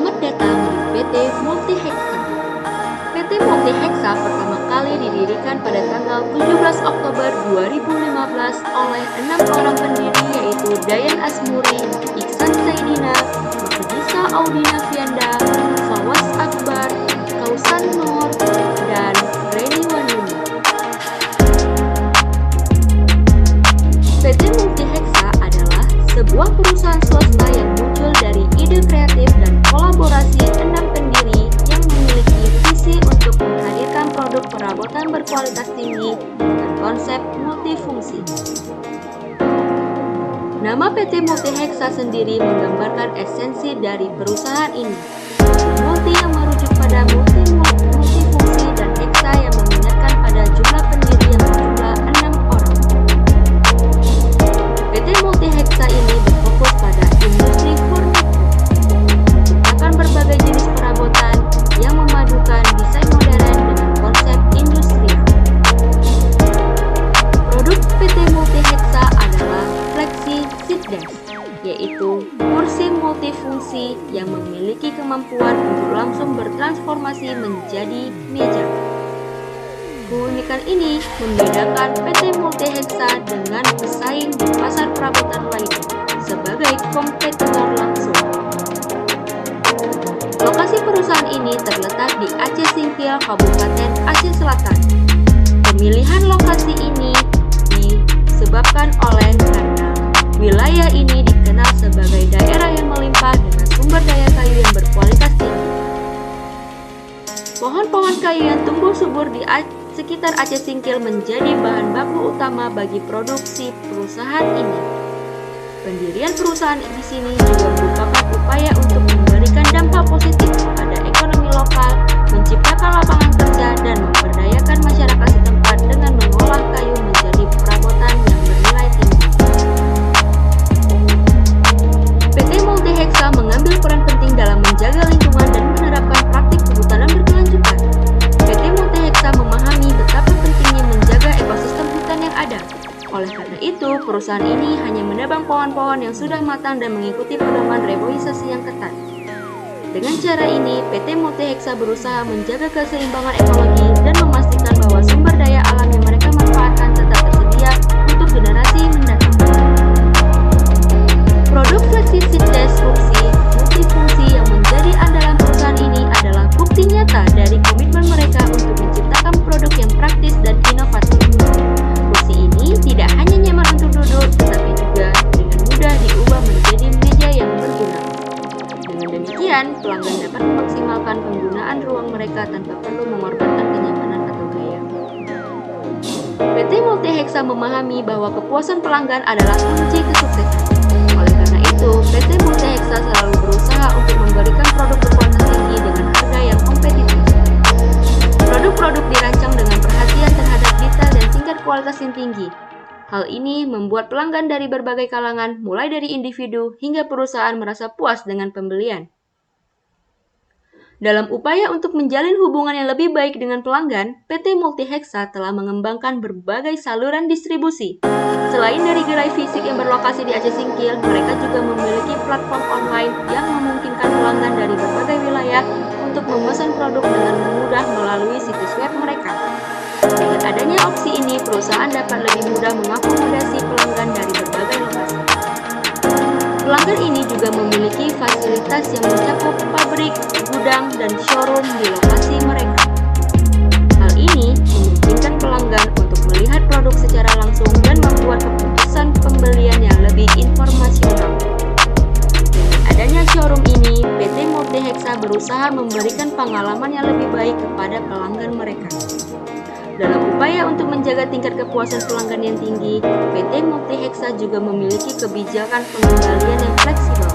Selamat datang di PT Multihexa. PT Multihexa pertama kali didirikan pada tanggal 17 Oktober 2015 oleh 6 orang pendiri, yaitu Dayan Asmuri, Iksan Saidina, Mahadisa Audina Fianda, Fawaz Akbar, Kausan Nur, dan Reni Wanuni. PT Multihexa adalah sebuah perusahaan swasta yang muncul dari ide kreatif dan kolaborasi 6 pendiri yang memiliki visi untuk menghadirkan produk perabotan berkualitas tinggi dengan konsep multifungsi. Nama PT Multihexa sendiri menggambarkan esensi dari perusahaan ini. Multi yang merujuk pada multifungsi dan hexa yang mengingatkan pada jumlah pendiri yang berjumlah 6 orang. PT Multihexa ini berfokus pada industri furnitur, menciptakan berbagai jenis perabotan yang memadukan desain modern dengan konsep industrial. Produk PT Multihexa adalah Flexi Seat Desk, yaitu kursi multifungsi yang memiliki kemampuan untuk langsung bertransformasi menjadi meja. Keunikan ini membedakan PT Multihexa dengan pesaing di pasar perabotan lainnya sebagai kompetitor langsung. Lokasi perusahaan ini terletak di Aceh Singkil, Kabupaten Aceh Selatan. Pemilihan lokasi ini disebabkan oleh karena wilayah ini dikenal sebagai daerah yang melimpah dengan sumber daya kayu yang berkualitas tinggi. Pohon-pohon kayu yang tumbuh subur di sekitar Aceh Singkil menjadi bahan baku utama bagi produksi perusahaan ini. Pendirian perusahaan di sini juga merupakan upaya untuk memberikan dampak positif pada ekonomi lokal, menciptakan lapangan kerja, dan memberdayakan masyarakat setempat dengan mengolah kayu menjadi perabotan yang bernilai tinggi. PT Multihexa mengambil peran penting dalam menjaga lingkungan dan menerapkan praktik kehutanan berkelanjutan. PT Multihexa memahami betapa pentingnya menjaga ekosistem hutan yang ada. Oleh karena itu, perusahaan ini hanya menebang pohon-pohon yang sudah matang dan mengikuti pedoman reboisasi yang ketat. Dengan cara ini, PT Multihexa berusaha menjaga keseimbangan ekologi dan memastikan bahwa sumber daya alam yang mereka manfaatkan tetap tersedia untuk generasi mendatang. Produk Flexi Seat Desk kursi multifungsi yang menjadi andalan perusahaan ini adalah bukti nyata dari komitmen mereka untuk menciptakan produk yang praktis dan inovatif. Kursi ini tidak hanya nyaman untuk duduk, tetapi juga dengan mudah diubah menjadi meja yang berguna. Dengan demikian, pelanggan dapat memaksimalkan penggunaan ruang mereka tanpa perlu mengorbankan kenyamanan atau gaya. PT Multihexa memahami bahwa kepuasan pelanggan adalah kunci kesuksesan. Oleh karena itu, PT Multihexa selalu berusaha untuk memberikan produk berkualitas tinggi dengan harga yang kompetitif. Produk-produk dirancang dengan perhatian terhadap detail dan tingkat kualitas yang tinggi. Hal ini membuat pelanggan dari berbagai kalangan, mulai dari individu hingga perusahaan, merasa puas dengan pembelian. Dalam upaya untuk menjalin hubungan yang lebih baik dengan pelanggan, PT Multihexa telah mengembangkan berbagai saluran distribusi. Selain dari gerai fisik yang berlokasi di Aceh Singkil, mereka juga memiliki platform online yang memungkinkan pelanggan dari berbagai wilayah untuk memesan produk dengan mudah melalui situs web mereka. Dengan adanya opsi ini, perusahaan dapat lebih mudah mengakomodasi pelanggan dari berbagai lokasi. Pelanggan ini juga memiliki fasilitas yang mencakup pabrik, gudang, dan showroom di lokasi mereka. Hal ini memungkinkan pelanggan untuk melihat produk secara langsung dan membuat keputusan pembelian yang lebih informasional. Dengan adanya showroom ini, PT Multihexa berusaha memberikan pengalaman yang lebih baik kepada pelanggan mereka. Dalam upaya untuk menjaga tingkat kepuasan pelanggan yang tinggi, PT Multihexa juga memiliki kebijakan pengembalian yang fleksibel.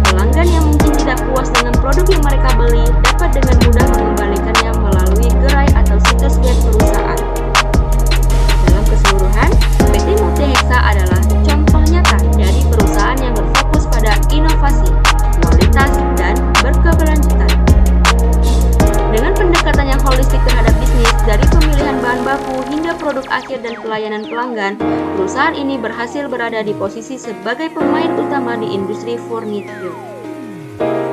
Pelanggan yang mungkin tidak puas dengan produk yang mereka beli dapat dengan mudah mengembalikannya melalui gerai atau situs web perusahaan. Dalam keseluruhan, PT Multihexa adalah contoh nyata dari perusahaan yang berfokus pada inovasi, kualitas, dan berkeberlanjutan. Dengan pendekatan yang holistik terhadap bisnis, dari pemilihan bahan baku hingga produk akhir dan pelayanan pelanggan, perusahaan ini berhasil berada di posisi sebagai pemain utama di industri furnitur.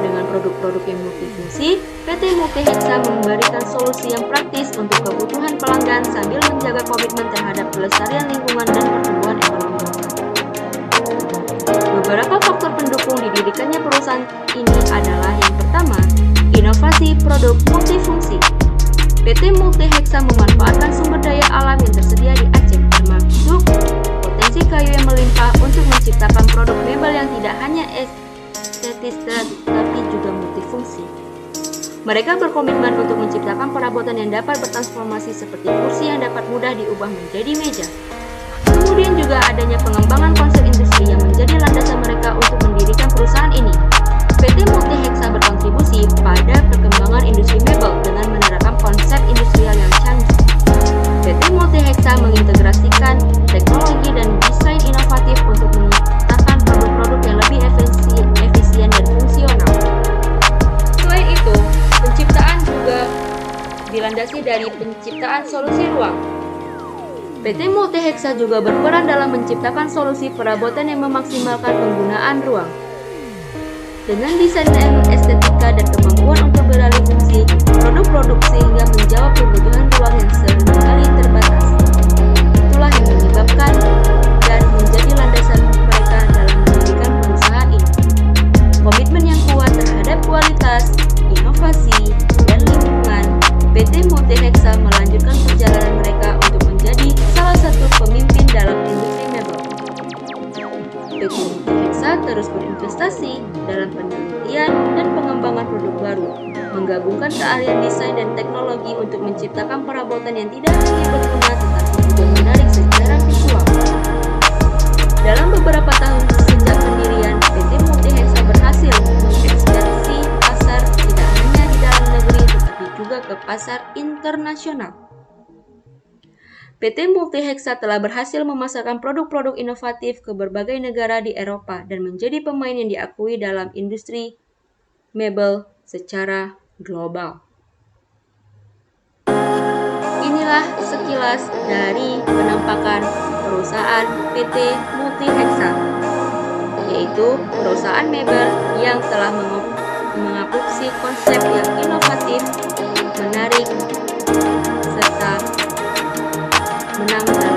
Dengan produk-produk yang multifungsi, PT Multihexa memberikan solusi yang praktis untuk kebutuhan pelanggan sambil menjaga komitmen terhadap pelestarian lingkungan dan pertumbuhan ekonomi lokal. Beberapa faktor pendukung didirikannya perusahaan ini adalah yang pertama, inovasi produk multifungsi. PT Multihexa memanfaatkan sumber daya alam yang tersedia di Aceh, termasuk potensi kayu yang melimpah untuk menciptakan produk mebel yang tidak hanya estetis tapi juga multifungsi. Mereka berkomitmen untuk menciptakan perabotan yang dapat bertransformasi seperti kursi yang dapat mudah diubah menjadi meja. Kemudian juga adanya pengembangan konsep industri yang menjadi landasan mereka untuk mendirikan perusahaan ini. PT Multihexa berkontribusi pada perkembangan industri mebel dengan menerapkan konsep industrial yang canggih. PT Multihexa mengintegrasikan teknologi dan desain inovatif untuk menciptakan produk-produk yang lebih efisien dan fungsional. Selain itu, penciptaan juga dilandasi dari penciptaan solusi ruang. PT Multihexa juga berperan dalam menciptakan solusi perabotan yang memaksimalkan penggunaan ruang. Dengan desain estetika dan kemampuan untuk beralih fungsi, produk-produk sehingga menjawab kebutuhan ruang yang seringkali terbatas. Itulah yang menyebabkan dan menjadi landasan mereka dalam mendirikan perusahaan ini. Komitmen yang kuat terhadap kualitas, inovasi, dan lingkungan, PT Multihexa melanjutkan perjalanan mereka untuk menjadi salah satu pemimpin dalam industri mebel. PT Multihexa terus berinvestasi dalam penelitian dan pengembangan produk baru, menggabungkan keahlian desain dan teknologi untuk menciptakan perabotan yang tidak hanya berguna tetapi juga menarik secara visual. Dalam beberapa tahun sejak pendirian, PT Multihexa berhasil mengekspansi pasar tidak hanya di dalam negeri tetapi juga ke pasar internasional. PT Multihexa telah berhasil memasarkan produk-produk inovatif ke berbagai negara di Eropa dan menjadi pemain yang diakui dalam industri mebel secara global. Inilah sekilas dari penampakan perusahaan PT Multihexa, yaitu perusahaan mebel yang telah mengadopsi konsep yang inovatif, menarik, serta menang